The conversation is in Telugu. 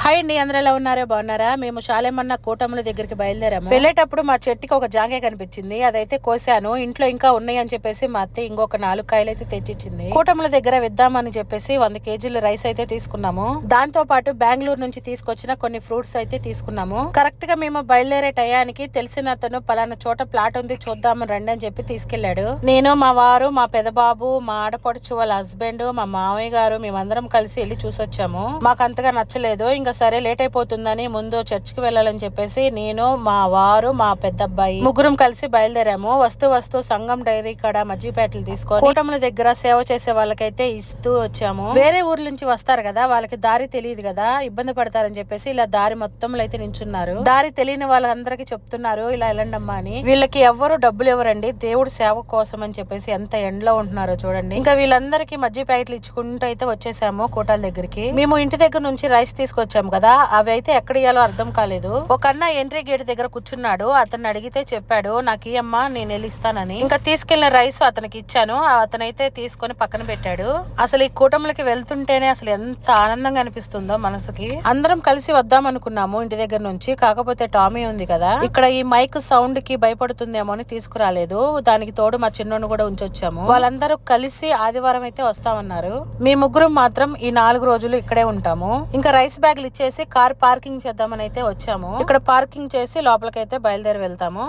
హాయ్ అండి, అందరూ ఎలా ఉన్నారో బాగున్నారా? మేము శాలేమన్న కూటముల దగ్గరికి బయలుదేరాము. వెళ్ళేటప్పుడు మా చెట్టుకి ఒక జాంకాయ కనిపించింది, అదైతే కోసాను. ఇంట్లో ఇంకా ఉన్నాయి అని చెప్పేసి మా అత్త ఇంకొక 4 కాయలు అయితే తెచ్చిచ్చింది. కూటముల దగ్గర విద్దామని చెప్పేసి 100 కేజీల రైస్ అయితే తీసుకున్నాము. దాంతో పాటు బెంగళూరు నుంచి తీసుకొచ్చిన కొన్ని ఫ్రూట్స్ అయితే తీసుకున్నాము. కరెక్ట్ గా మేము బయలుదేరే టయానికి తెలిసిన అతను పలానా చోట ప్లాట్ ఉంది చూద్దామని రండి అని చెప్పి తీసుకెళ్లాడు. నేను, మా వారు, మా పెదబాబు, మా ఆడపడుచు వాళ్ళ హస్బెండ్, మా మామయ్య గారు మేమందరం కలిసి వెళ్ళి చూసొచ్చాము. మాకు అంతగా నచ్చలేదు. ఇంకా సరే లేట్ అయిపోతుందని ముందు చర్చికి వెళ్ళాలని చెప్పేసి నేను, మా వారు, మా పెద్ద అబ్బాయి ముగ్గురం కలిసి బయలుదేరాము. వస్తూ సంఘం డైరీ కాడ మజ్జిగపేటలు తీసుకొని కూటముల దగ్గర సేవ చేసే వాళ్ళకైతే ఇస్తూ వచ్చాము. వేరే ఊర్ల నుంచి వస్తారు కదా, వాళ్ళకి దారి తెలియదు కదా, ఇబ్బంది పడతారని చెప్పేసి ఇలా దారి మొత్తంలో అయితే నించున్నారు. దారి తెలియని వాళ్ళందరికీ చెప్తున్నారు ఇలా వెళ్ళండమ్మా అని. వీళ్ళకి ఎవ్వరు డబ్బులు ఇవ్వరండి, దేవుడు సేవ కోసం అని చెప్పేసి ఎంత ఎండలో ఉంటున్నారో చూడండి. ఇంకా వీళ్ళందరికీ మజ్జిగ ప్యాకెట్లు ఇచ్చుకుంటూ అయితే వచ్చేసాము కోటాల దగ్గరికి. మేము ఇంటి దగ్గర నుంచి రైస్ తీసుకొచ్చాము కదా, అవి అయితే ఎక్కడ ఇయ్యాలో అర్థం కాలేదు. ఒక అన్న ఎంట్రీ గేట్ దగ్గర కూర్చున్నాడు. అతన్ని అడిగితే చెప్పాడు నాకు ఈ అమ్మ నేను వెళ్ళి ఇస్తానని. ఇంకా తీసుకెళ్లిన రైస్ అతనికి ఇచ్చాను. అతనైతే తీసుకొని పక్కన పెట్టాడు. అసలు ఈ కూటములకి వెళ్తుంటేనే అసలు ఎంత ఆనందంగా అనిపిస్తుందో మనసుకి. అందరం కలిసి వద్దాం అనుకున్నాము ఇంటి దగ్గర నుంచి. కాకపోతే టామీ ఉంది కదా, ఇక్కడ ఈ మైక్ సౌండ్ కి భయపడుతుందేమో అని తీసుకురాలేదు. దానికి తోడు మా చిన్నోను కూడా ఉంచొచ్చాము. వాళ్ళందరూ కలిసి ఆదివారం అయితే వస్తామన్నారు. మీ ముగ్గురు మాత్రం ఈ 4 రోజులు ఇక్కడే ఉంటాము. ఇంకా రైస్ బ్యాగులు ఇచ్చేసి కార్ పార్కింగ్ చేద్దామని అయితే వచ్చాము. ఇక్కడ పార్కింగ్ చేసి లోపలికైతే బయలుదేరి వెళ్తాము.